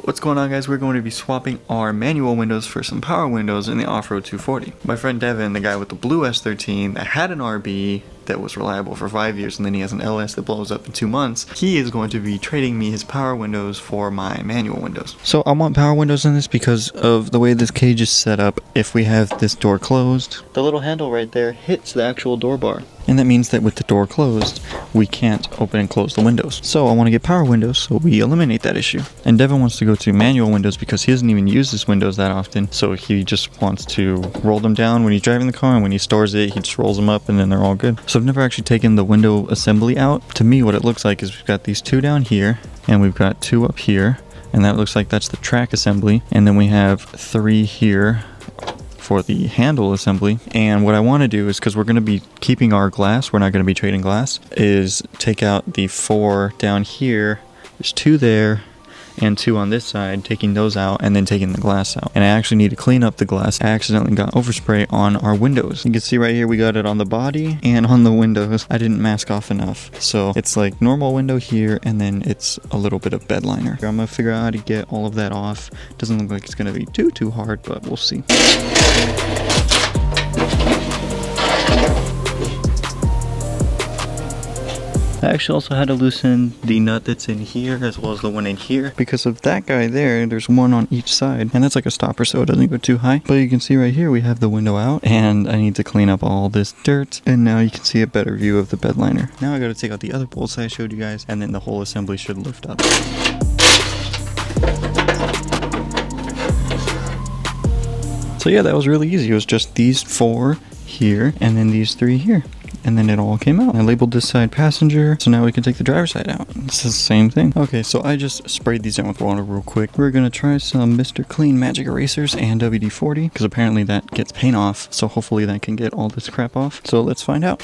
What's going on, guys? We're going to be swapping our manual windows for some power windows in the off-road 240. My friend Devin, the guy with the blue S13 that had an RB that was reliable for 5 years and then he has an LS that blows up in 2 months, he is going to be trading me his power windows for my manual windows. So I want power windows in this because of the way this cage is set up. If we have this door closed, the little handle right there hits the actual door bar. And that means that with the door closed, we can't open and close the windows. So I want to get power windows so we eliminate that issue. And Devin wants to go to manual windows because he doesn't even use his windows that often. So he just wants to roll them down when he's driving the car, and when he stores it, he just rolls them up and then they're all good. So I've never actually taken the window assembly out. To me, what it looks like is we've got these two down here and we've got two up here. And that looks like that's the track assembly. And then we have 3 here for the handle assembly. And what I want to do is, because we're going to be keeping our glass, we're not going to be trading glass, is take out the 4 down here. There's 2 there and 2 on this side, taking those out and then taking the glass out. And I actually need to clean up the glass. I accidentally got overspray on our windows. You can see right here we got it on the body and on the windows. I didn't mask off enough. So it's like normal window here and then it's a little bit of bed liner. I'm gonna figure out how to get all of that off. Doesn't look like it's gonna be too hard, but we'll see. I actually also had to loosen the nut that's in here as well as the one in here because of that guy there. There's one on each side and that's like a stopper so it doesn't go too high. But you can see right here we have the window out and I need to clean up all this dirt, and now you can see a better view of the bed liner. Now I got to take out the other bolts I showed you guys and then the whole assembly should lift up. So yeah, that was really easy. It was just these 4 here and then these 3 here. And then it all came out. I labeled this side passenger, so now we can take the driver's side out. It's the same thing. Okay, so I just sprayed these down with water real quick. We're gonna try some Mr. Clean Magic Erasers and WD-40, because apparently that gets paint off, so hopefully that can get all this crap off. So let's find out.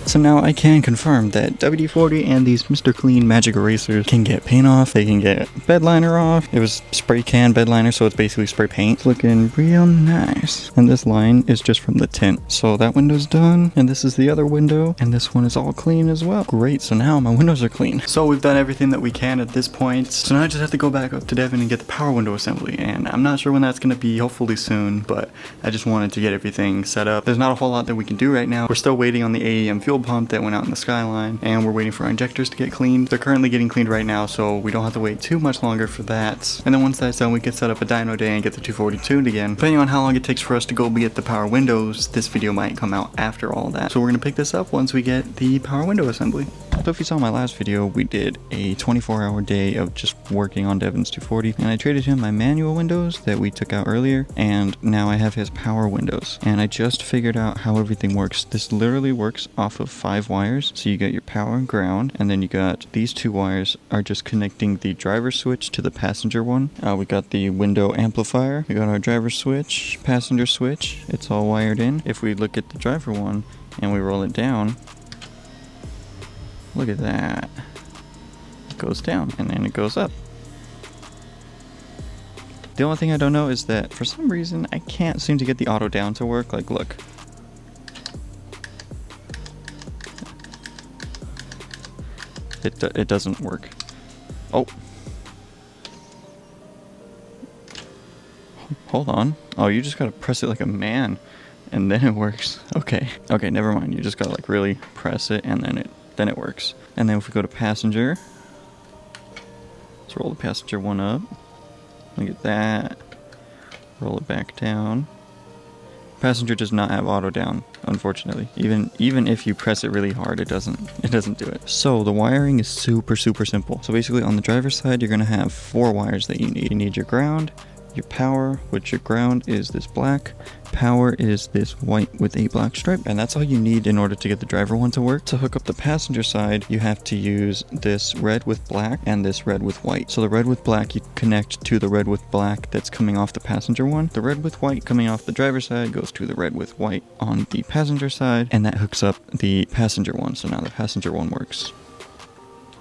So now I can confirm that WD-40 and these Mr. Clean Magic Erasers can get paint off, they can get bed liner off. It was spray can bed liner, so it's basically spray paint. It's looking real nice. And this line is just from the tint. So that window's done, and this is the other window, and this one is all clean as well. Great, so now my windows are clean. So we've done everything that we can at this point. So now I just have to go back up to Devin and get the power window assembly, and I'm not sure when that's gonna be, hopefully soon, but I just wanted to get everything set up. There's not a whole lot that we can do right now. We're still waiting on the AEM fuel pump that went out in the Skyline, and we're waiting for our injectors to get cleaned. They're currently getting cleaned right now, so we don't have to wait too much longer for that. And then once that's done, we can set up a dyno day and get the 240 tuned again. Depending on how long it takes for us to go get the power windows, this video might come out after all that. So we're gonna pick this up once we get the power window assembly. So if you saw my last video, we did a 24-hour day of just working on Devin's 240, and I traded him my manual windows that we took out earlier, and now I have his power windows. And I just figured out how everything works. This literally works off of 5 wires. So you got your power and ground, and then you got these 2 wires are just connecting the driver switch to the passenger one. We got the window amplifier, we got our driver switch, passenger switch, it's all wired in. If we look at the driver one and we roll it down, look at that. It goes down and then it goes up. The only thing I don't know is that for some reason I can't seem to get the auto down to work. Like, look. It doesn't work. Oh. Hold on. Oh, you just gotta press it like a man and then it works. Okay. Okay, never mind. You just gotta like really press it and then it works. And then if we go to passenger, let's roll the passenger one up. Look at that. Roll it back down. Passenger does not have auto down, unfortunately. Even if you press it really hard, it doesn't do it. So the wiring is super simple. So basically on the driver's side, you're gonna have 4 wires that you need. You need your ground, your power, which your ground is this black, power is this white with a black stripe, and that's all you need in order to get the driver one to work. To hook up the passenger side, you have to use this red with black and this red with white. So the red with black you connect to the red with black that's coming off the passenger one. The red with white coming off the driver's side goes to the red with white on the passenger side, and that hooks up the passenger one. So now the passenger one works.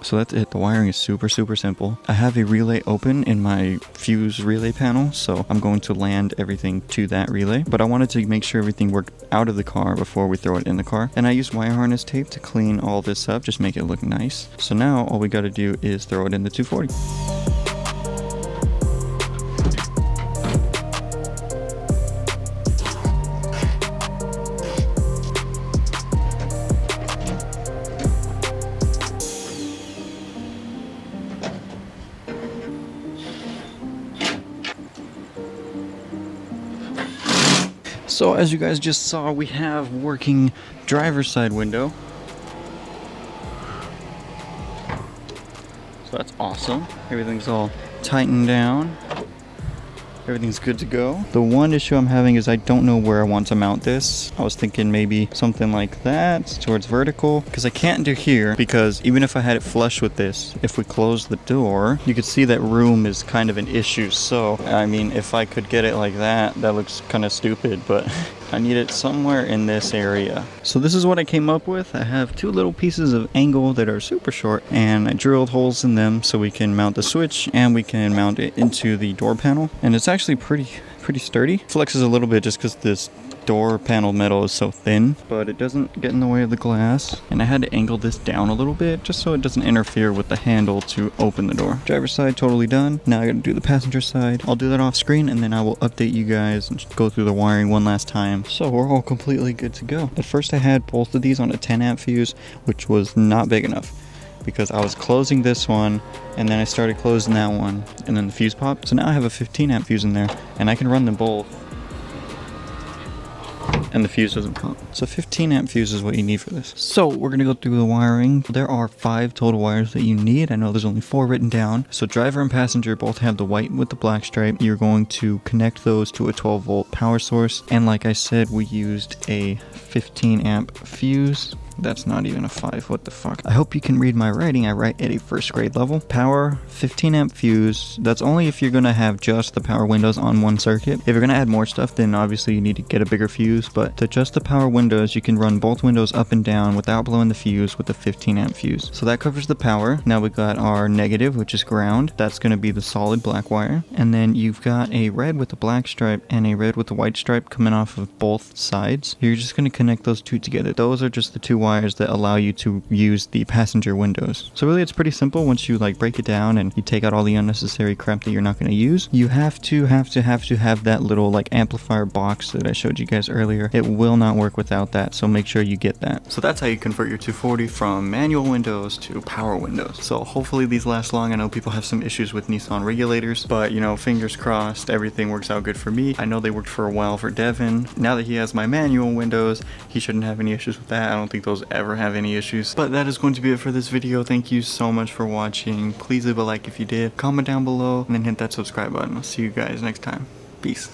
So that's it. The wiring is super simple. I have a relay open in my fuse relay panel, so I'm going to land everything to that relay. But I wanted to make sure everything worked out of the car before we throw it in the car. And I used wire harness tape to clean all this up, just make it look nice. So now all we got to do is throw it in the 240. So as you guys just saw, we have working driver's side window. So that's awesome. Everything's all tightened down. Everything's good to go. The one issue I'm having is I don't know where I want to mount this. I was thinking maybe something like that towards vertical, because I can't do here, because even if I had it flush with this, if we close the door, you could see that room is kind of an issue. So I mean, if I could get it like that, that looks kind of stupid, but I need it somewhere in this area. So this is what I came up with. I have two little pieces of angle that are super short, and I drilled holes in them so we can mount the switch and we can mount it into the door panel. And it's actually pretty sturdy. Flexes a little bit just because this door panel metal is so thin, but it doesn't get in the way of the glass. And I had to angle this down a little bit just so it doesn't interfere with the handle to open the door. Driver's side totally done. Now I gotta do the passenger side. I'll do that off screen and then I will update you guys and go through the wiring one last time. So we're all completely good to go. At first I had both of these on a 10 amp fuse, which was not big enough, because I was closing this one and then I started closing that one and then the fuse popped. So now I have a 15 amp fuse in there and I can run them both and the fuse doesn't pop. So 15 amp fuse is what you need for this. So we're gonna go through the wiring. There are 5 total wires that you need. I know there's only 4 written down. So driver and passenger both have the white with the black stripe. You're going to connect those to a 12 volt power source. And like I said, we used a 15 amp fuse. That's not even a 5, what the fuck. I hope you can read my writing. I write at a first grade level. Power, 15 amp fuse. That's only if you're gonna have just the power windows on one circuit. If you're gonna add more stuff, then obviously you need to get a bigger fuse, but to just the power windows, you can run both windows up and down without blowing the fuse with the 15 amp fuse. So that covers the power. Now we got our negative, which is ground. That's gonna be the solid black wire. And then you've got a red with the black stripe and a red with the white stripe coming off of both sides. You're just gonna connect those two together. Those are just the two wires that allow you to use the passenger windows. So really it's pretty simple once you like break it down and you take out all the unnecessary crap that you're not going to use. You have to have that little like amplifier box that I showed you guys earlier. It will not work without that, so make sure you get that. So that's how you convert your 240 from manual windows to power windows. So hopefully these last long. I know people have some issues with Nissan regulators, but you know, fingers crossed everything works out good for me. I know they worked for a while for Devin. Now that he has my manual windows, he shouldn't have any issues with that. I don't think those ever have any issues. But that is going to be it for this video. Thank you so much for watching. Please leave a like if you did, comment down below, and then hit that subscribe button. I'll see you guys next time. Peace.